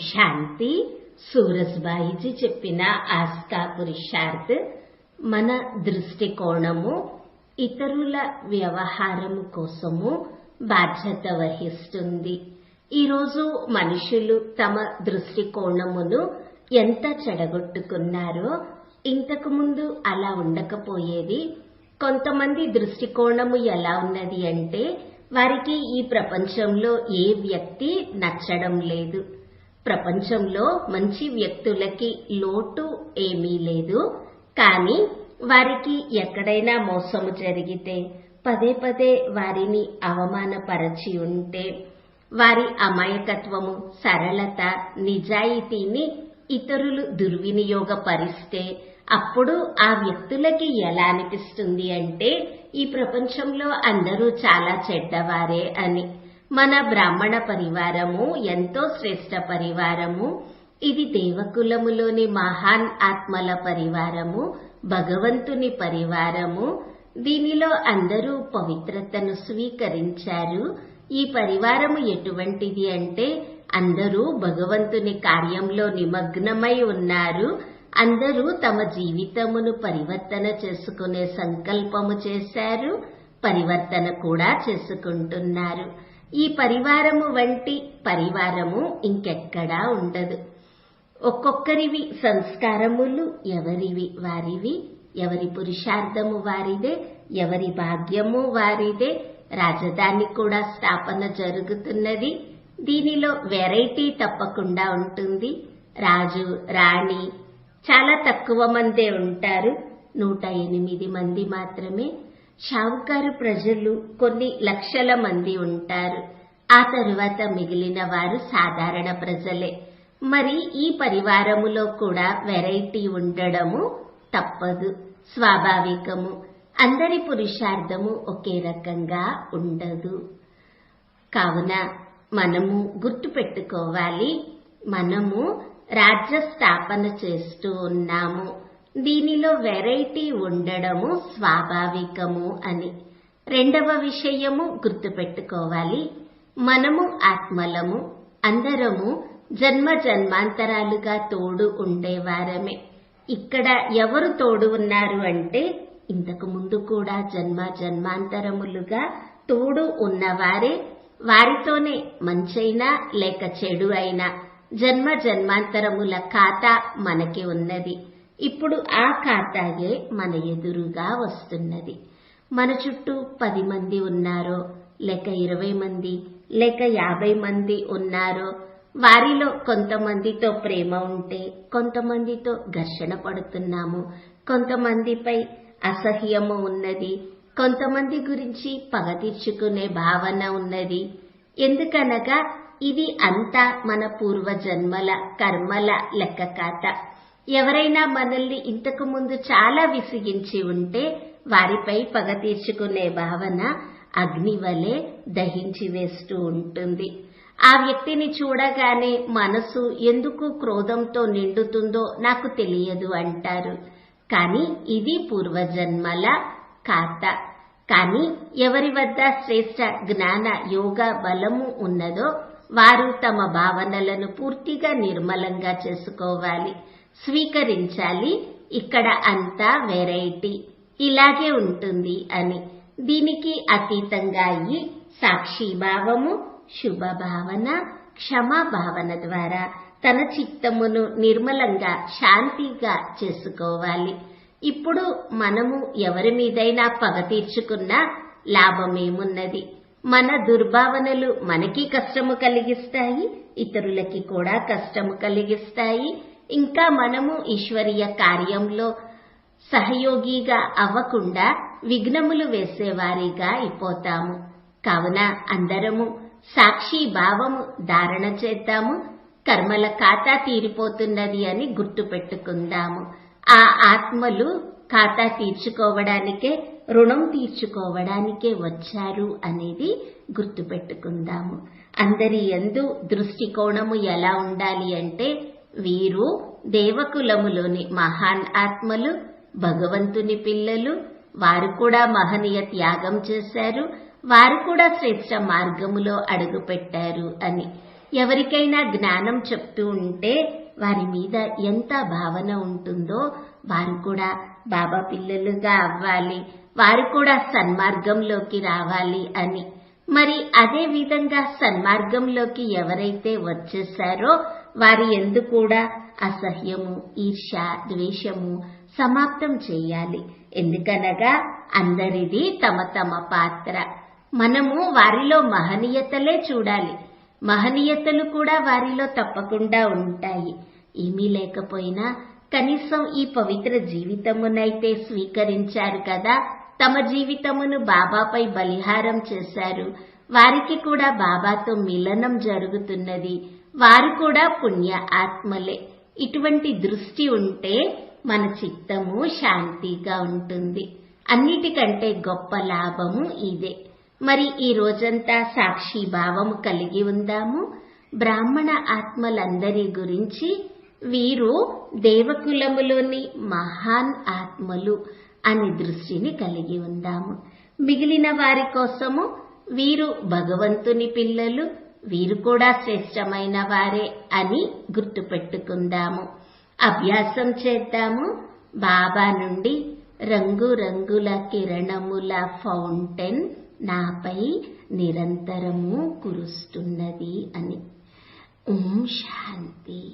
శాంతి. సూరజ్బాయిజీ చెప్పిన ఆస్కా పురుషార్థ్. మన దృష్టికోణము ఇతరుల వ్యవహారము కోసము బాధ్యత వహిస్తుంది. ఈరోజు మనుషులు తమ దృష్టికోణమును ఎంత చెడగొట్టుకున్నారో ఇంతకు ముందు అలా ఉండకపోయేది. కొంతమంది దృష్టికోణము ఎలా ఉన్నది అంటే వారికి ఈ ప్రపంచంలో ఏ వ్యక్తి నచ్చడం లేదు. ప్రపంచంలో మంచి వ్యక్తులకి లోటు ఏమీ లేదు. కానీ వారికి ఎక్కడైనా మోసము జరిగితే, పదే పదే వారిని అవమానపరచి ఉంటే, వారి అమాయకత్వము, సరళత, నిజాయితీని ఇతరులు దుర్వినియోగపరిస్తే అప్పుడు ఆ వ్యక్తులకి ఎలా అనిపిస్తుంది అంటే ఈ ప్రపంచంలో అందరూ చాలా చెడ్డవారే అని. మన బ్రాహ్మణ పరివారము ఎంతో శ్రేష్ట పరివారము. ఇది దేవకులములోని మహాన్ ఆత్మల పరివారము, భగవంతుని పరివారము. దీనిలో అందరూ పవిత్రతను స్వీకరించారు. ఈ పరివారము ఎటువంటిది అంటే అందరూ భగవంతుని కార్యంలో నిమగ్నమై ఉన్నారు. అందరూ తమ జీవితమును పరివర్తన చేసుకునే సంకల్పము చేశారు, పరివర్తన కూడా చేసుకుంటున్నారు. ఈ పరివారము వంటి పరివారము ఇంకెక్కడా ఉండదు. ఒక్కొక్కరివి సంస్కారములు ఎవరివి వారివి, ఎవరి పురుషార్థము వారిదే, ఎవరి భాగ్యము వారిదే. రాజధాని కూడా స్థాపన జరుగుతున్నది. దీనిలో వెరైటీ తప్పకుండా ఉంటుంది. రాజు, రాణి చాలా తక్కువ మందే ఉంటారు, 108 మంది మాత్రమే. షావుకారు ప్రజలు కొన్ని లక్షల మంది ఉంటారు. ఆ తరువాత మిగిలిన వారు సాధారణ ప్రజలే. మరి ఈ పరివారములో కూడా వెరైటీ ఉండడము తప్పదు, స్వాభావికము. అందరి పురుషార్థము ఒకే రకంగా ఉండదు. కావున మనము గుర్తుపెట్టుకోవాలి, మనము రాజ్య స్థాపన చేస్తూ ఉన్నాము. దీనిలో వెరైటీ ఉండడము స్వాభావికము అని. రెండవ విషయము గుర్తుపెట్టుకోవాలి, మనము ఆత్మలము. అందరము జన్మ జన్మాంతరాలుగా తోడు ఉండేవారమే. ఇక్కడ ఎవరు తోడు ఉన్నారు అంటే ఇంతకు ముందు కూడా జన్మ జన్మాంతరములుగా తోడు ఉన్నవారే. వారితోనే మంచైనా లేక చెడు అయినా జన్మ జన్మాంతరముల ఖాతా మనకి ఉన్నది. ఇప్పుడు ఆ ఖాతాయే మన ఎదురుగా వస్తున్నది. మన చుట్టూ 10 మంది ఉన్నారో లేక 20 మంది లేక 50 మంది ఉన్నారో, వారిలో కొంతమందితో ప్రేమ ఉంటే కొంతమందితో ఘర్షణ పడుతున్నాము, కొంతమందిపై అసహ్యము ఉన్నది, కొంతమంది గురించి పగ తీర్చుకునే భావన ఉన్నది. ఎందుకనగా ఇది అంతా మన పూర్వజన్మల కర్మల లెక్క ఖాతా. ఎవరైనా మనల్ని ఇంతకు ముందు చాలా విసిగించి ఉంటే వారిపై పగ తీర్చుకునే భావన అగ్ని వలె దహించి వేస్తూ ఉంటుంది. ఆ వ్యక్తిని చూడగానే మనసు ఎందుకు క్రోధంతో నిండుతుందో నాకు తెలియదు అంటారు. కానీ ఇది పూర్వజన్మల ఖాతా. కానీ ఎవరి వద్ద శ్రేష్ట జ్ఞాన యోగ బలము ఉన్నదో వారు తమ భావనలను పూర్తిగా నిర్మలంగా చేసుకోవాలి, స్వీకరించాలి. ఇక్కడ అంతా వెరైటీ ఇలాగే ఉంటుంది అని. దీనికి అతీతంగా అయ్యి సాక్షిభావము, శుభభావన, క్షమాభావన ద్వారా తన చిత్తమును నిర్మలంగా శాంతిగా చేసుకోవాలి. ఇప్పుడు మనము ఎవరి మీదైనా పగ తీర్చుకున్నా లాభమేమున్నది? మన దుర్భావనలు మనకి కష్టము కలిగిస్తాయి, ఇతరులకి కూడా కష్టము కలిగిస్తాయి. ఇంకా మనము ఈశ్వరీయ కార్యంలో సహయోగిగా అవ్వకుండా విఘ్నములు వేసేవారిగా అయిపోతాము. కావున అందరము సాక్షి భావము ధారణ చేద్దాము. కర్మల ఖాతా తీరిపోతున్నది అని గుర్తు పెట్టుకుందాము. ఆ ఆత్మలు ఖాతా తీర్చుకోవడానికే, రుణం తీర్చుకోవడానికే వచ్చారు అనేది గుర్తు పెట్టుకుందాము. అందరి యందు దృష్టికోణము ఎలా ఉండాలి అంటే వీరు దేవకులములోని మహాన్ ఆత్మలు, భగవంతుని పిల్లలు. వారు కూడా మహనీయ త్యాగం చేశారు, వారు కూడా శ్రేష్ట మార్గములో అడుగుపెట్టారు అని. ఎవరికైనా జ్ఞానం చెప్తూ ఉంటే వారి మీద ఎంత భావన ఉంటుందో, వారు కూడా బాబా పిల్లలుగా అవ్వాలి, వారు కూడా సన్మార్గంలోకి రావాలి అని. మరి అదే విధంగా సన్మార్గంలోకి ఎవరైతే వచ్చేశారో వారి యందు కూడా అసహ్యము, ఈర్ష్య, ద్వేషము సమాప్తం చేయాలి. ఎందుకనగా అందరిది తమ తమ పాత్ర. మనము వారిలో మహనీయతలే చూడాలి. మహనీయతలు కూడా వారిలో తప్పకుండా ఉంటాయి. ఏమీ లేకపోయినా కనీసం ఈ పవిత్ర జీవితమునైతే స్వీకరించారు కదా, తమ జీవితమును బాబాపై బలిహారం చేశారు. వారికి కూడా బాబాతో మిలనం జరుగుతున్నది. వారు కూడా పుణ్య ఆత్మలే. ఇటువంటి దృష్టి ఉంటే మన చిత్తము శాంతిగా ఉంటుంది. అన్నిటికంటే గొప్ప లాభము ఇదే. మరి ఈ రోజంతా సాక్షి భావము కలిగి ఉందాము. బ్రాహ్మణ ఆత్మలందరి గురించి వీరు దేవకులములోని మహాన్ ఆత్మలు అనే దృష్టిని కలిగి ఉందాము. మిగిలిన వారి కోసము వీరు భగవంతుని పిల్లలు, వీరు కూడా శ్రేష్టమైన వారే అని గుర్తుపెట్టుకుందాము. అభ్యాసం చేద్దాము. బాబా నుండి రంగురంగుల కిరణముల ఫౌంటైన్ నాపై నిరంతరము కురుస్తున్నది అని. ఓం శాంతి.